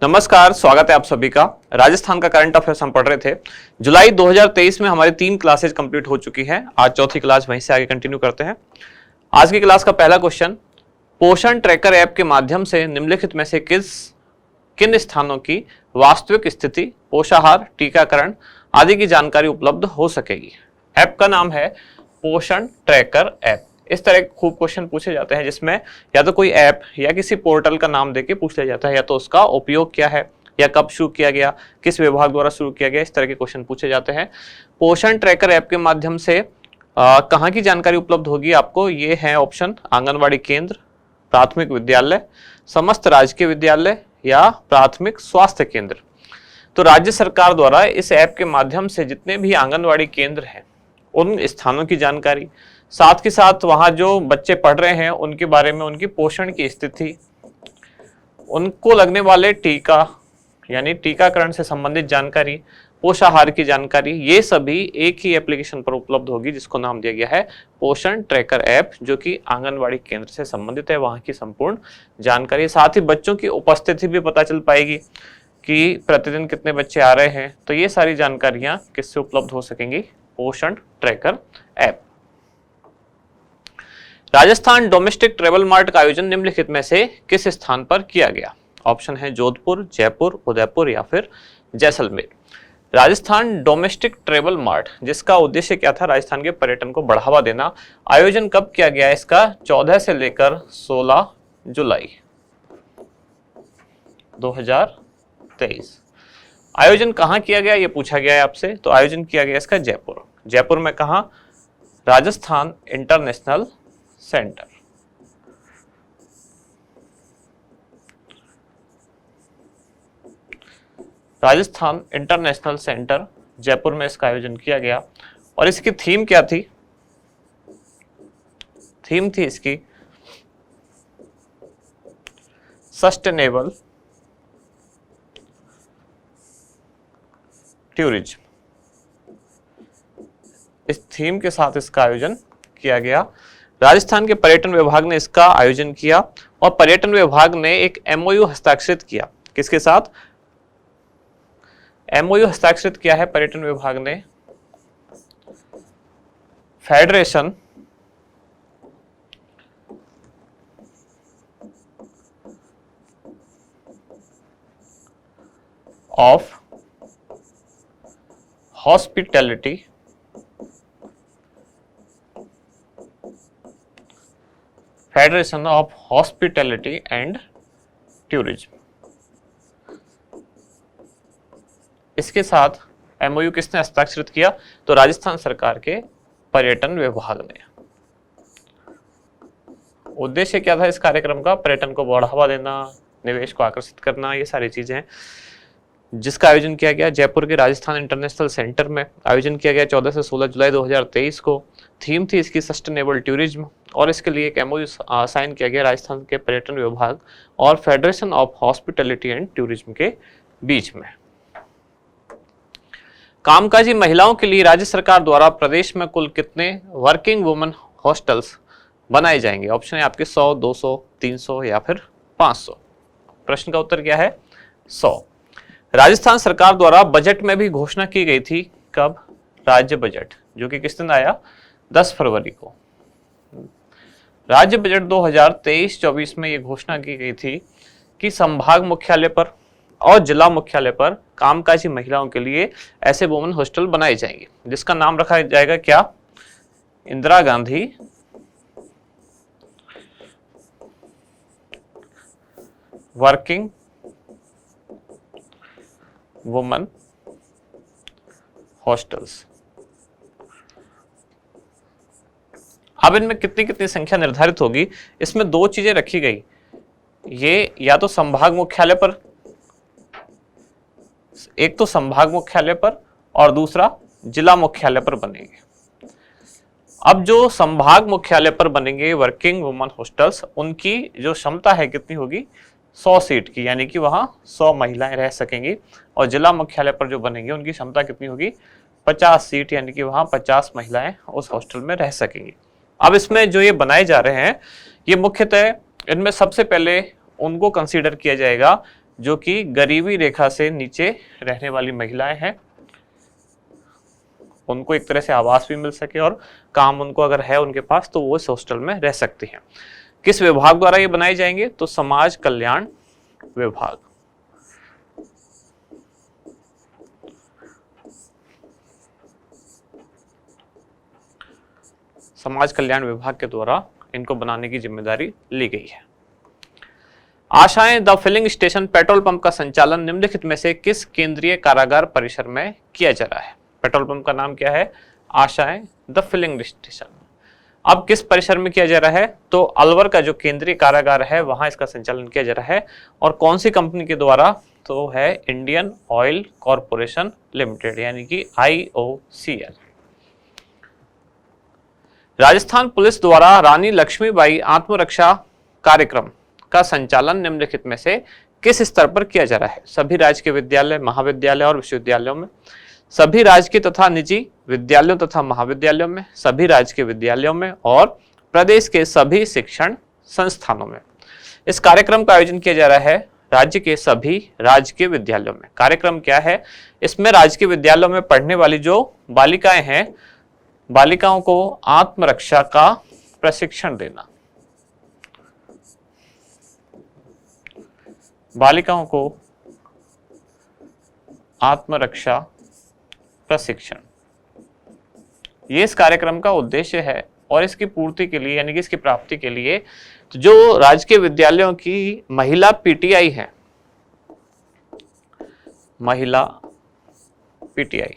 नमस्कार, स्वागत है आप सभी का। राजस्थान का करंट अफेयर्स हम पढ़ रहे थे। जुलाई 2023 में हमारी 3 क्लासेज कंप्लीट हो चुकी हैं। आज चौथी क्लास वहीं से आगे कंटिन्यू करते हैं। आज की क्लास का पहला क्वेश्चन, पोषण ट्रैकर ऐप के माध्यम से निम्नलिखित में से किन स्थानों की वास्तविक स्थिति, पोषाहार, टीकाकरण आदि की जानकारी उपलब्ध हो सकेगी। ऐप का नाम है पोषण ट्रैकर ऐप। इस तरह के खूब क्वेश्चन पूछे जाते हैं जिसमें या तो कोई ऐप या किसी पोर्टल का नाम देके पूछ लिया जाता है, या तो उसका उपयोग क्या है, या कब शुरू किया गया, किस विभाग द्वारा शुरू किया गया, इस तरह के क्वेश्चन पूछे जाते हैं। पोषण ट्रैकर ऐप के माध्यम से कहाँ की जानकारी उपलब्ध होगी आपको, ये है ऑप्शन, आंगनवाड़ी केंद्र, प्राथमिक विद्यालय, समस्त राजकीय विद्यालय या प्राथमिक स्वास्थ्य केंद्र। तो राज्य सरकार द्वारा इस ऐप के माध्यम से जितने भी आंगनवाड़ी केंद्र हैं उन स्थानों की जानकारी, साथ ही साथ वहां जो बच्चे पढ़ रहे हैं उनके बारे में, उनकी पोषण की स्थिति, उनको लगने वाले टीका यानी टीकाकरण से संबंधित जानकारी, पोषाहार की जानकारी, ये सभी एक ही एप्लीकेशन पर उपलब्ध होगी जिसको नाम दिया गया है पोषण ट्रैकर ऐप, जो कि आंगनवाड़ी केंद्र से संबंधित है। वहां की संपूर्ण जानकारी, साथ ही बच्चों की उपस्थिति भी पता चल पाएगी कि प्रतिदिन कितने बच्चे आ रहे हैं। तो ये सारी जानकारियां किससे उपलब्ध हो सकेंगी, पोषण tracker app. Rajasthan domestic travel mart का आयोजन निम्नलिखित में से किस स्थान पर किया गया। ऑप्शन है जोधपुर, जयपुर, उदयपुर या फिर Jaisalmer. Rajasthan domestic travel mart, जिसका उद्देश्य क्या था, राजस्थान के पर्यटन को बढ़ावा देना। आयोजन कब किया गया इसका, 14 से लेकर 16 जुलाई 2023। आयोजन कहाँ किया गया ये पूछा गया है आपसे, तो आयोजन किया गया इसका जयपुर। जयपुर में कहा, Rajasthan international centre. Rajasthan international centre Jaipur में इसका आयोजन किया गया। और इसकी थीम क्या थी, थीम थी इसकी सस्टेनेबल टूरिज्म। इस थीम के साथ इसका आयोजन किया गया। राजस्थान के पर्यटन विभाग ने इसका आयोजन किया और पर्यटन विभाग ने एक एमओयू हस्ताक्षरित किया। किसके साथ एमओयू हस्ताक्षरित किया है पर्यटन विभाग ने, federation of hospitality federation of hospitality and tourism. इसके साथ एमओयू किसने हस्ताक्षरित किया, तो राजस्थान सरकार के पर्यटन विभाग ने। उद्देश्य क्या था इस कार्यक्रम का, पर्यटन को बढ़ावा देना, निवेश को आकर्षित करना, ये सारी चीजें हैं। जिसका आयोजन किया गया जयपुर के राजस्थान इंटरनेशनल सेंटर में आयोजन किया गया 14 से 16 जुलाई 2023 को। थीम थी इसकी सस्टेनेबल टूरिज्म और इसके लिए एक एमओयू साइन किया गया राजस्थान के पर्यटन विभाग और federation of hospitality and tourism के बीच में। कामकाजी महिलाओं के लिए राज्य सरकार द्वारा प्रदेश में कुल कितने वर्किंग वुमेन हॉस्टल्स बनाए जाएंगे। ऑप्शन है आपके 100, 200, 300 या फिर 500। प्रश्न का उत्तर क्या है, 100। राजस्थान सरकार द्वारा बजट में भी घोषणा की गई थी, कब, राज्य बजट, जो कि किस दिन आया, 10 फरवरी को। राज्य बजट 2023-24 में ये घोषणा की गई थी कि संभाग मुख्यालय पर और जिला मुख्यालय पर कामकाजी महिलाओं के लिए ऐसे वुमेन हॉस्टल बनाए जाएंगे जिसका नाम रखा जाएगा क्या, Indira Gandhi working women hostels. अब इनमें कितनी कितनी संख्या निर्धारित होगी, इसमें 2 चीजें रखी गई। ये या तो संभाग मुख्यालय पर, एक तो संभाग मुख्यालय पर और दूसरा जिला मुख्यालय पर बनेंगे। अब जो संभाग मुख्यालय पर बनेंगे वर्किंग वुमेन हॉस्टल्स, उनकी जो क्षमता है कितनी होगी, 100 सीट की, यानी कि वहां 100 महिलाएं रह सकेंगी। और जिला मुख्यालय पर जो बनेंगे उनकी क्षमता कितनी होगी, 50 सीट, यानी कि वहां 50 महिलाएं उस हॉस्टल में रह सकेंगी। अब इसमें जो ये बनाए जा रहे हैं, ये मुख्यतः इनमें सबसे पहले उनको कंसीडर किया जाएगा जो कि गरीबी रेखा से नीचे रहने वाली महिलाएं हैं, उनको एक तरह से आवास भी मिल सके और काम उनको अगर है उनके पास तो वो इस हॉस्टल में रह सकती हैं। किस विभाग द्वारा ये बनाए जाएंगे? तो समाज कल्याण विभाग। समाज कल्याण विभाग के द्वारा इनको बनाने की जिम्मेदारी ली गई है। आशाएं the filling station petrol pump का संचालन निम्नलिखित में से किस केंद्रीय कारागार परिसर में किया जा रहा है? पेट्रोल पंप का नाम क्या है? आशाएं द फिलिंग स्टेशन। अब किस परिसर में किया जा रहा है? तो अलवर का जो केंद्रीय कारागार है वहां इसका संचालन किया जा रहा है। और कौन सी कंपनी के द्वारा? तो है इंडियन ऑयल कॉरपोरेशन लिमिटेड, यानी कि IOCL। राजस्थान पुलिस द्वारा रानी लक्ष्मीबाई आत्मरक्षा कार्यक्रम का संचालन निम्नलिखित में से किस स्तर पर किया जा रहा है? सभी राजकीय विद्यालय, महाविद्यालय और विश्वविद्यालयों में, सभी राजकीय तथा निजी विद्यालयों तथा महाविद्यालयों में, सभी राजकीय विद्यालयों में और प्रदेश के सभी शिक्षण संस्थानों में। इस कार्यक्रम का आयोजन किया जा रहा है राज्य के सभी राजकीय विद्यालयों में। कार्यक्रम क्या है? इसमें राजकीय विद्यालयों में पढ़ने वाली जो बालिकाएं हैं, बालिकाओं को आत्मरक्षा का प्रशिक्षण देना। बालिकाओं को आत्मरक्षा प्रशिक्षण, ये इस कार्यक्रम का उद्देश्य है। और इसकी पूर्ति के लिए, यानी कि इसकी प्राप्ति के लिए जो राजकीय विद्यालयों की महिला PTI है, महिला PTI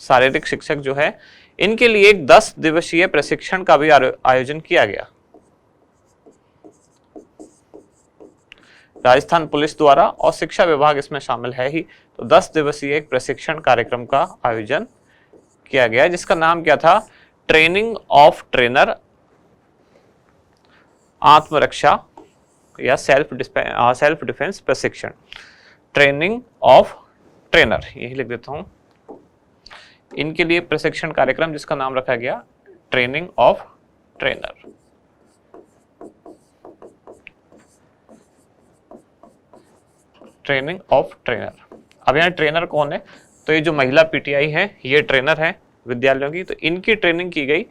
शारीरिक शिक्षक जो है, इनके लिए एक 10 दिवसीय प्रशिक्षण का भी आयोजन किया गया राजस्थान पुलिस द्वारा, और शिक्षा विभाग इसमें शामिल है ही। तो 10 दिवसीय एक प्रशिक्षण कार्यक्रम का आयोजन किया गया, जिसका नाम क्या था? ट्रेनिंग ऑफ ट्रेनर आत्मरक्षा या सेल्फ डिफेंस प्रशिक्षण। ट्रेनिंग ऑफ ट्रेनर, यही लिख देता हूं, इनके लिए प्रशिक्षण कार्यक्रम जिसका नाम रखा गया training of trainer. Training of trainer. अब यहाँ ट्रेनर कौन है? तो ये जो महिला PTI है ये ट्रेनर है विद्यालयों की। तो इनकी ट्रेनिंग की गई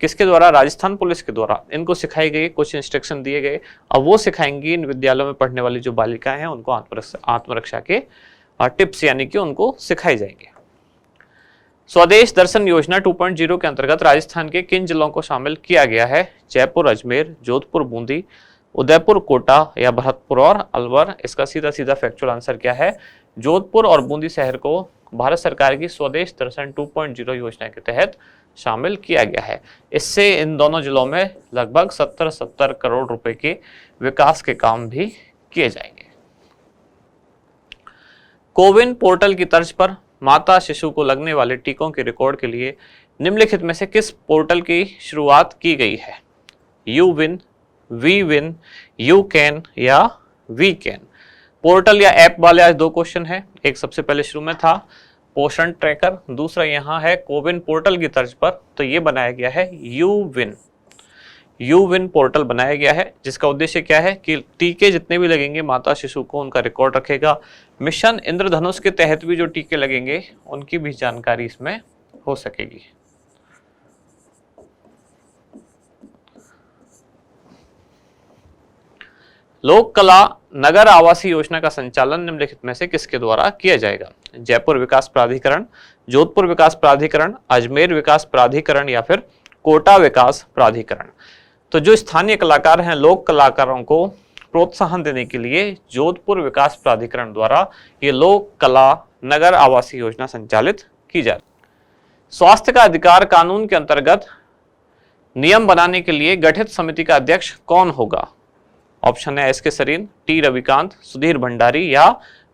किसके द्वारा? राजस्थान पुलिस के द्वारा। इनको सिखाई गई, कुछ इंस्ट्रक्शन दिए गए। अब वो सिखाएंगी इन विद्यालयों में पढ़ने वाली जो बालिकाएं हैं उनको आत्मरक्षा के टिप्स, यानी कि उनको सिखाए जाएंगे। स्वदेश दर्शन योजना 2.0 के अंतर्गत राजस्थान के किन जिलों को शामिल किया गया है? जयपुर, अजमेर, जोधपुर, बूंदी, उदयपुर, कोटा या भरतपुर और अलवर। इसका सीधा सीधा फैक्चुअल आंसर क्या है? जोधपुर और बूंदी शहर को भारत सरकार की स्वदेश दर्शन 2.0 योजना के तहत शामिल किया गया है। इससे इन दोनों जिलों में लगभग 70 करोड़ रुपए के विकास के काम भी किए जाएंगे। कोविन पोर्टल की तर्ज पर माता शिशु को लगने वाले टीकों के रिकॉर्ड के लिए निम्नलिखित में से किस पोर्टल की शुरुआत की गई है? यूविन, वीविन, यूकैन या वीकैन। पोर्टल या ऐप वाले आज 2 क्वेश्चन है। एक सबसे पहले शुरू में था पोषण ट्रैकर, दूसरा यहाँ है कोविन पोर्टल की तर्ज पर, तो ये बनाया गया है यूविन। यूविन पोर्टल बनाया गया है जिसका उद्देश्य क्या है कि टीके जितने भी लगेंगे माता शिशु को उनका रिकॉर्ड रखेगा। मिशन इंद्रधनुष के तहत भी जो टीके लगेंगे उनकी भी जानकारी इसमें हो सकेगी। लोक कला नगर आवासीय योजना का संचालन निम्नलिखित में से किसके द्वारा किया जाएगा? जयपुर विकास प्राधिकरण, जोधपुर विकास प्राधिकरण, अजमेर विकास प्राधिकरण या फिर कोटा विकास प्राधिकरण। तो जो स्थानीय कलाकार हैं, लोक कलाकारों को प्रोत्साहन देने के लिए जोधपुर विकास प्राधिकरण द्वारा ये लोक कला नगर आवासीय योजना संचालित की जाती है। स्वास्थ्य का अधिकार कानून के अंतर्गत नियम बनाने के लिए गठित समिति का अध्यक्ष कौन होगा? ऑप्शन है एस के सरीन, टी रविकांत, सुधीर भंडारी या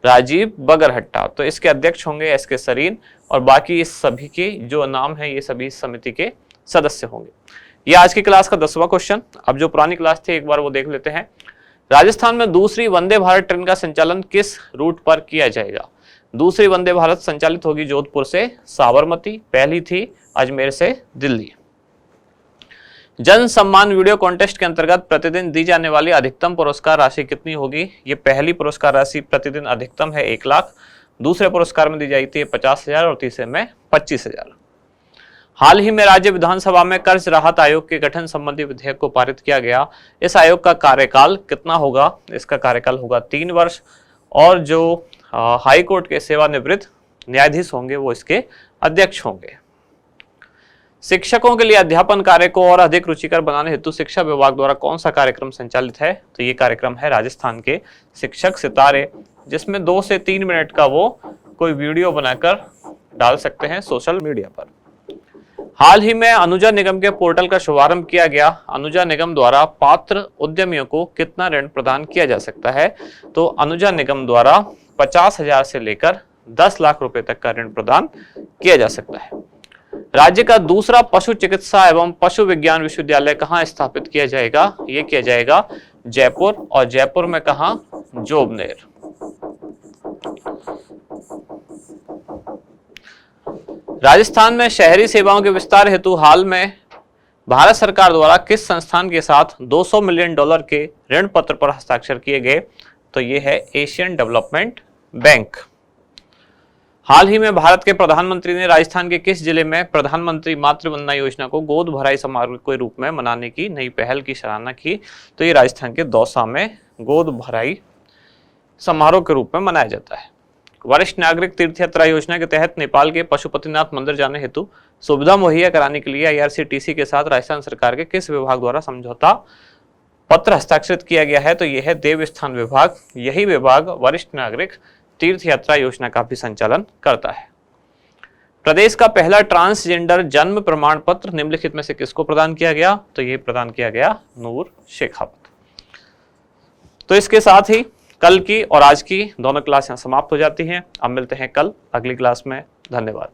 राजीव बगरहट्टा। तो इसके अध्यक्ष होंगे एस के सरीन और बाकी इस सभी के जो नाम है ये सभी समिति के सदस्य होंगे। ये आज की क्लास का 10वां क्वेश्चन। अब जो पुरानी क्लास थी एक बार वो देख लेते हैं। राजस्थान में दूसरी वंदे भारत ट्रेन का संचालन किस रूट पर किया जाएगा? दूसरी वंदे भारत संचालित होगी जोधपुर से साबरमती, पहली थी अजमेर से दिल्ली। जन सम्मान वीडियो कॉन्टेस्ट के अंतर्गत प्रतिदिन दी जाने वाली अधिकतम पुरस्कार राशि कितनी होगी? ये पहली पुरस्कार राशि प्रतिदिन अधिकतम है 1 लाख, दूसरे पुरस्कार में दी जाती है 50,000 और तीसरे में 25,000। हाल ही में राज्य विधानसभा में कर्ज राहत आयोग के गठन संबंधी विधेयक को पारित किया गया। इस आयोग का कार्यकाल कितना होगा? इसका कार्यकाल होगा 3 वर्ष और जो हाई कोर्ट के सेवानिवृत्त न्यायाधीश होंगे वो इसके अध्यक्ष होंगे। शिक्षकों के लिए अध्यापन कार्य को और अधिक रुचिकर बनाने हेतु शिक्षा विभाग द्वारा कौन सा कार्यक्रम संचालित है? तो ये कार्यक्रम है राजस्थान के शिक्षक सितारे, जिसमें 2 से 3 मिनट का वो कोई वीडियो बनाकर डाल सकते हैं सोशल मीडिया पर। हाल ही में अनुजा निगम के पोर्टल का शुभारंभ किया गया। अनुजा निगम द्वारा पात्र उद्यमियों को कितना ऋण प्रदान किया जा सकता है? तो अनुजा निगम द्वारा 50,000 से लेकर 10 लाख रुपए तक का ऋण प्रदान किया जा सकता है। राज्य का दूसरा पशु चिकित्सा एवं पशु विज्ञान विश्वविद्यालय कहाँ स्थापित किया जाएगा? ये किया जाएगा जयपुर, और जयपुर में कहाँ? जोबनेर। राजस्थान में शहरी सेवाओं के विस्तार हेतु हाल में भारत सरकार द्वारा किस संस्थान के साथ $200 मिलियन के ऋण पत्र पर हस्ताक्षर किए गए? तो ये है एशियन डेवलपमेंट बैंक। हाल ही में भारत के प्रधानमंत्री ने राजस्थान के किस जिले में प्रधानमंत्री मातृ वंदना योजना को गोद भराई समारोह के रूप में मनाने की नई पहल की सराहना की? तो ये राजस्थान के दौसा में गोद भराई समारोह के रूप में मनाया जाता है। वरिष्ठ नागरिक तीर्थ यात्रा योजना के तहत नेपाल के पशुपतिनाथ मंदिर जाने हेतु सुविधा मुहैया कराने के लिए IRCTC के साथ राजस्थान सरकार के किस विभाग द्वारा समझौता पत्र हस्ताक्षरित किया गया है? तो यह है देवस्थान विभाग। यही विभाग वरिष्ठ नागरिक तीर्थ यात्रा योजना का भी संचालन करता है। प्रदेश का पहला ट्रांसजेंडर जन्म प्रमाण पत्र निम्नलिखित में से किसको प्रदान किया गया? तो ये प्रदान किया गया नूर शेखावत। तो इसके साथ ही कल की और आज की दोनों क्लास यहाँ समाप्त हो जाती हैं। अब मिलते हैं कल अगली क्लास में। धन्यवाद।